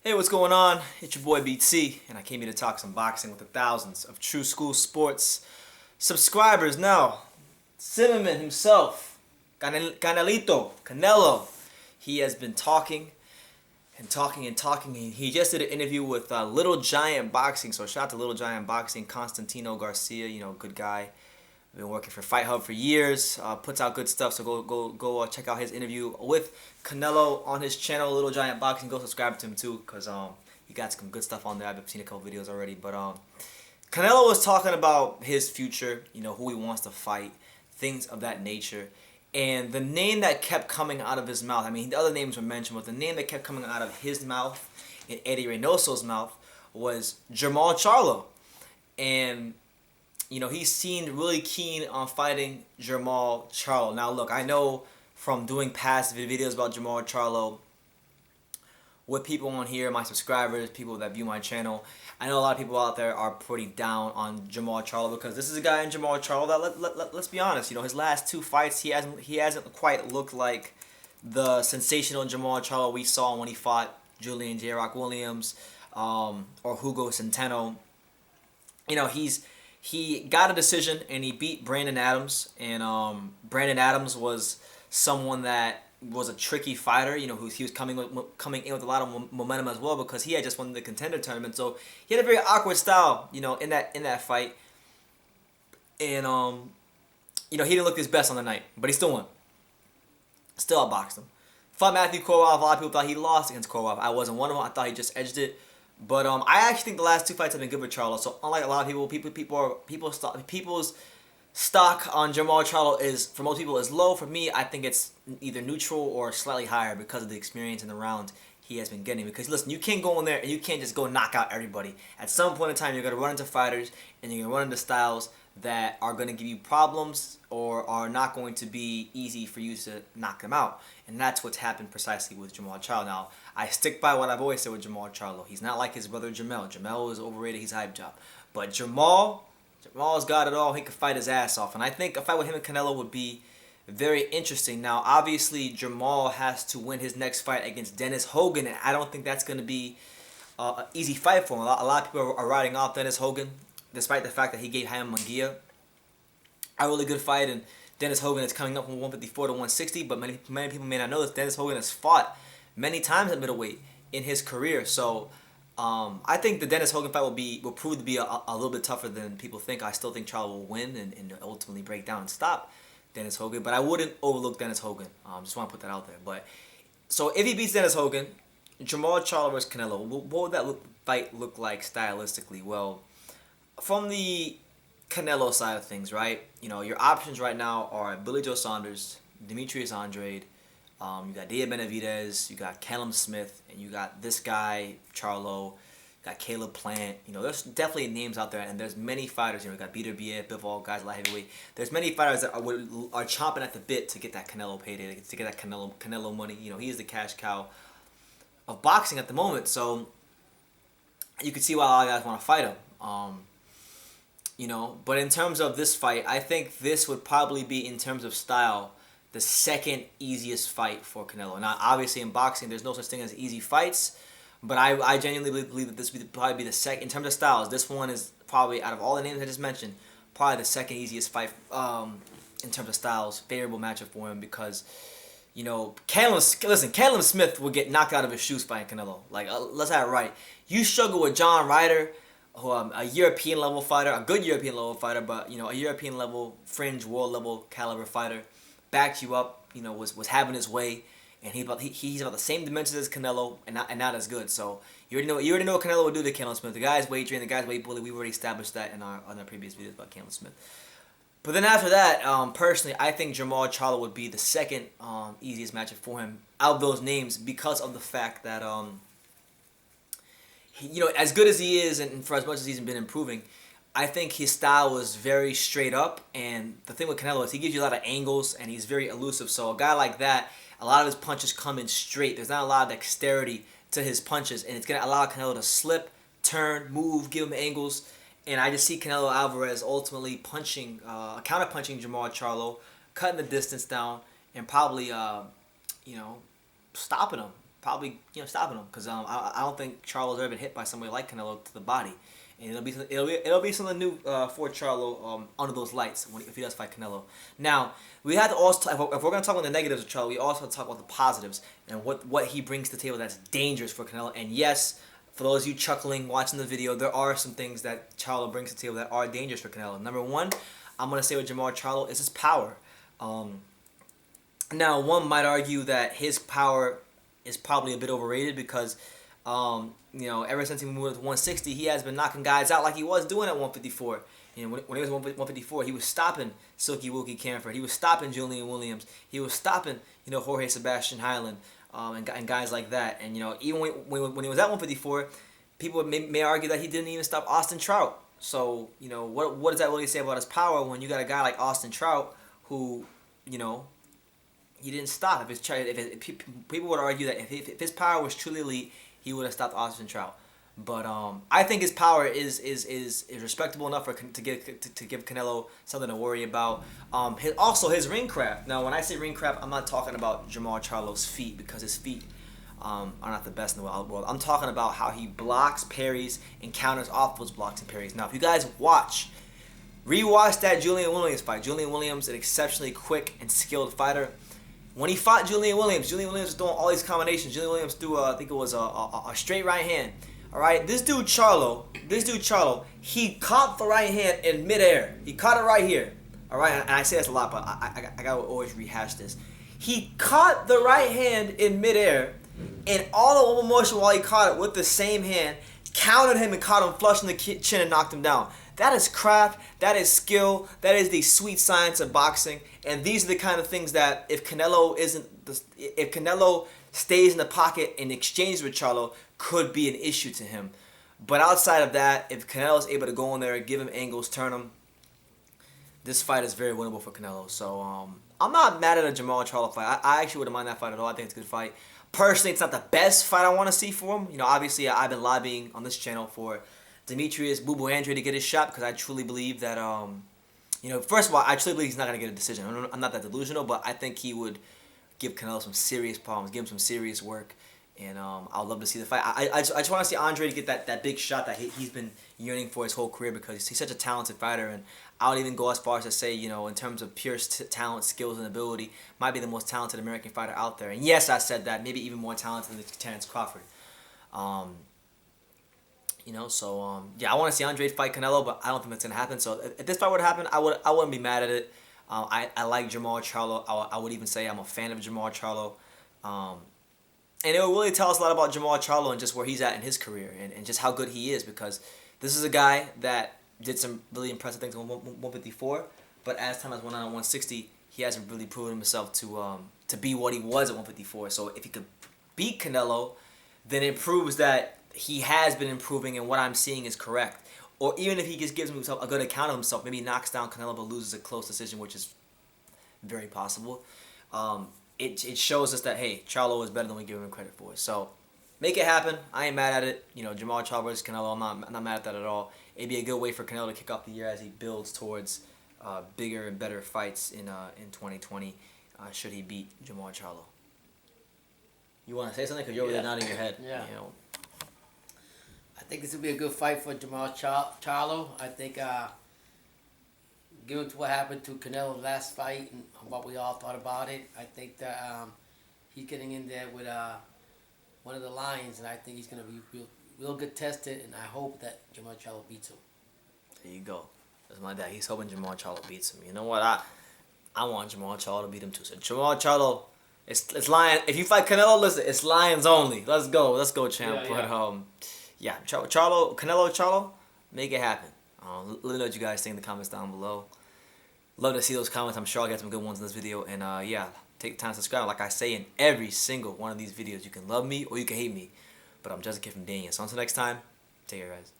Hey, what's going on? It's your boy BT, and I came here to talk some boxing with the thousands of True School Sports subscribers. Now, Cinnamon himself, Canelo, he has been talking and talking and talking. He just did an interview with Little Giant Boxing, so shout out to Little Giant Boxing, Constantino Garcia, good guy. Been working for Fight Hub for years, puts out good stuff, so go check out his interview with Canelo on his channel, Little Giant Boxing. Go subscribe to him too, because he got some good stuff on there. I've seen a couple videos already, but Canelo was talking about his future, who he wants to fight, things of that nature. And the name that kept coming out of his mouth, I mean, the other names were mentioned, but the name that kept coming out of his mouth and Eddie Reynoso's mouth was Jermall Charlo. And he seemed really keen on fighting Jermall Charlo. Now, look, I know from doing past videos about Jermall Charlo with people on here, my subscribers, people that view my channel, I know a lot of people out there are pretty down on Jermall Charlo because this is a guy in Jermall Charlo that let's be honest, his last two fights he hasn't quite looked like the sensational Jermall Charlo we saw when he fought Julian J. Rock Williams or Hugo Centeno. He got a decision and he beat Brandon Adams, and Brandon Adams was someone that was a tricky fighter. He was coming in with a lot of momentum as well because he had just won the contender tournament. So he had a very awkward style, in that fight, and he didn't look his best on the night, but he still won. Still outboxed him. Fought Matthew Korov. A lot of people thought he lost against Korov. I wasn't one of them. I thought he just edged it. But I actually think the last two fights have been good for Charlo. So unlike a lot of people's stock on Jermall Charlo is, for most people, is low. For me, I think it's either neutral or slightly higher because of the experience in the round he has been getting. Because listen, you can't go in there and you can't just go knock out everybody. At some point in time, you're gonna run into fighters and you're gonna run into styles that are going to give you problems or are not going to be easy for you to knock them out. And that's what's happened precisely with Jermall Charlo. Now, I stick by what I've always said with Jermall Charlo. He's not like his brother Jermell. Jermell is overrated. He's a hype job. But Jermall's got it all. He could fight his ass off. And I think a fight with him and Canelo would be very interesting. Now, obviously, Jermall has to win his next fight against Dennis Hogan. And I don't think that's going to be an easy fight for him. A lot of people are writing off Dennis Hogan, despite the fact that he gave Ham Munguia a really good fight, and Dennis Hogan is coming up from 154 to 160, but many people may not know this. Dennis Hogan has fought many times at middleweight in his career, so I think the Dennis Hogan fight will prove to be a little bit tougher than people think. I still think Charlo will win and ultimately break down and stop Dennis Hogan, but I wouldn't overlook Dennis Hogan. Just want to put that out there. But so if he beats Dennis Hogan, Jermall Charlo versus Canelo, what would that fight look like stylistically? Well, from the Canelo side of things, right? Your options right now are Billy Joe Saunders, Demetrius Andrade, you got Dia Benavidez, you got Callum Smith, and you got this guy, Charlo, you got Caleb Plant. There's definitely names out there, and there's many fighters. You got Peter Biet, Bivol, guys a lot heavyweight. There's many fighters that are chomping at the bit to get that Canelo payday, to get that Canelo money. He is the cash cow of boxing at the moment, so you can see why a lot of guys want to fight him. But in terms of this fight, I think this would probably be, in terms of style, the second easiest fight for Canelo. Now, obviously in boxing, there's no such thing as easy fights, but I genuinely believe that this would probably be the second, in terms of styles, this one is probably, out of all the names I just mentioned, probably the second easiest fight in terms of styles, favorable matchup for him, because, Callum Smith will get knocked out of his shoes fighting Canelo. Let's have it right. You struggle with John Ryder, who a European level fighter, a good European level fighter, but a European level, fringe world level caliber fighter, backed you up, was having his way, and he's about the same dimensions as Canelo, and not as good. So you already know what Canelo would do to Callum Smith. The guy's weight trained, the guy's weight bully. We've already established that in our previous videos about Callum Smith. But then after that, personally, I think Jermall Charlo would be the second easiest matchup for him out of those names, because of the fact that as good as he is, and for as much as he's been improving, I think his style is very straight up. And the thing with Canelo is he gives you a lot of angles, and he's very elusive. So a guy like that, a lot of his punches come in straight. There's not a lot of dexterity to his punches, and it's going to allow Canelo to slip, turn, move, give him angles. And I just see Canelo Alvarez ultimately counter-punching Jermall Charlo, cutting the distance down, and probably, stopping him. probably stopping him because I don't think Charlo's ever been hit by somebody like Canelo to the body, and it'll be something new for Charlo under those lights if he does fight Canelo. Now we have to also if we're gonna talk about the negatives of Charlo, we also have to talk about the positives and what he brings to the table that's dangerous for Canelo. And yes, for those of you chuckling watching the video, there are some things that Charlo brings to the table that are dangerous for Canelo. Number one, I'm gonna say with Jermall Charlo is his power. Now, one might argue that his power is probably a bit overrated because, ever since he moved to 160, he has been knocking guys out like he was doing at 154. When he was 154, he was stopping Silky Wilkie Canford. He was stopping Julian Williams. He was stopping, Jorge Sebastian Hyland, and guys like that. And, even when he was at 154, people may argue that he didn't even stop Austin Trout. So, what does that really say about his power when you got a guy like Austin Trout who, he didn't stop. People would argue that if his power was truly elite, he would have stopped Austin Trout. But I think his power is respectable enough to give Canelo something to worry about. His ring craft. Now, when I say ring craft, I'm not talking about Jermall Charlo's feet because his feet are not the best in the world. I'm talking about how he blocks, parries, and counters off those blocks and parries. Now, if you guys rewatch that Julian Williams fight. Julian Williams, an exceptionally quick and skilled fighter. When he fought Julian Williams was doing all these combinations. Julian Williams threw, I think it was a straight right hand. All right, this dude Charlo, he caught the right hand in midair. He caught it right here. All right, and I say this a lot, but I gotta always rehash this. He caught the right hand in midair, and all the one motion while he caught it with the same hand, countered him and caught him flush in the chin and knocked him down. That is craft, that is skill, that is the sweet science of boxing, and these are the kind of things that if Canelo stays in the pocket and exchanges with Charlo, could be an issue to him. But outside of that, if Canelo is able to go in there, give him angles, turn him, this fight is very winnable for Canelo. So I'm not mad at a Jermall Charlo fight. I actually wouldn't mind that fight at all. I think it's a good fight. Personally, it's not the best fight I want to see for him. Obviously, I've been lobbying on this channel for Demetrius Boo Andre to get his shot because I truly believe that, first of all, I truly believe he's not going to get a decision. I'm not that delusional, but I think he would give Canelo some serious problems, give him some serious work, and I'd love to see the fight. I just want to see Andre to get that big shot that he's been yearning for his whole career because he's such a talented fighter, and I would even go as far as to say, in terms of pure talent, skills, and ability, might be the most talented American fighter out there. And yes, I said that, maybe even more talented than Terrence Crawford. Yeah, I want to see Andre fight Canelo, but I don't think that's gonna happen. So if this fight were to happen, I wouldn't be mad at it. I like Jermall Charlo. I would even say I'm a fan of Jermall Charlo. And it will really tell us a lot about Jermall Charlo and just where he's at in his career and just how good he is, because this is a guy that did some really impressive things on 154, but as time has went on 160, he hasn't really proven himself to be what he was at 154. So if he could beat Canelo, then it proves that he has been improving and what I'm seeing is correct. Or even if he just gives himself a good account of himself, maybe he knocks down Canelo but loses a close decision, which is very possible. It shows us that, hey, Charlo is better than we give him credit for. So make it happen. I ain't mad at it. Jermall Charlo versus Canelo, I'm not mad at that at all. It'd be a good way for Canelo to kick off the year as he builds towards bigger and better fights in 2020 should he beat Jermall Charlo. You want to say something? Because you're really nodding your head. Yeah. I think this will be a good fight for Jermall Charlo. I think, given to what happened to Canelo's last fight and what we all thought about it, I think that he's getting in there with one of the lions, and I think he's going to be real good tested, and I hope that Jermall Charlo beats him. There you go. That's my dad. He's hoping Jermall Charlo beats him. You know what? I want Jermall Charlo to beat him too. So Jermall Charlo, it's lion. If you fight Canelo, listen, it's lions only. Let's go, champ. Yeah. Canelo Charlo, make it happen. Let me know what you guys think in the comments down below. Love to see those comments. I'm sure I'll get some good ones in this video. And yeah, take the time to subscribe. Like I say in every single one of these videos, you can love me or you can hate me, but I'm just a kid from Daniel. So until next time, take care, guys.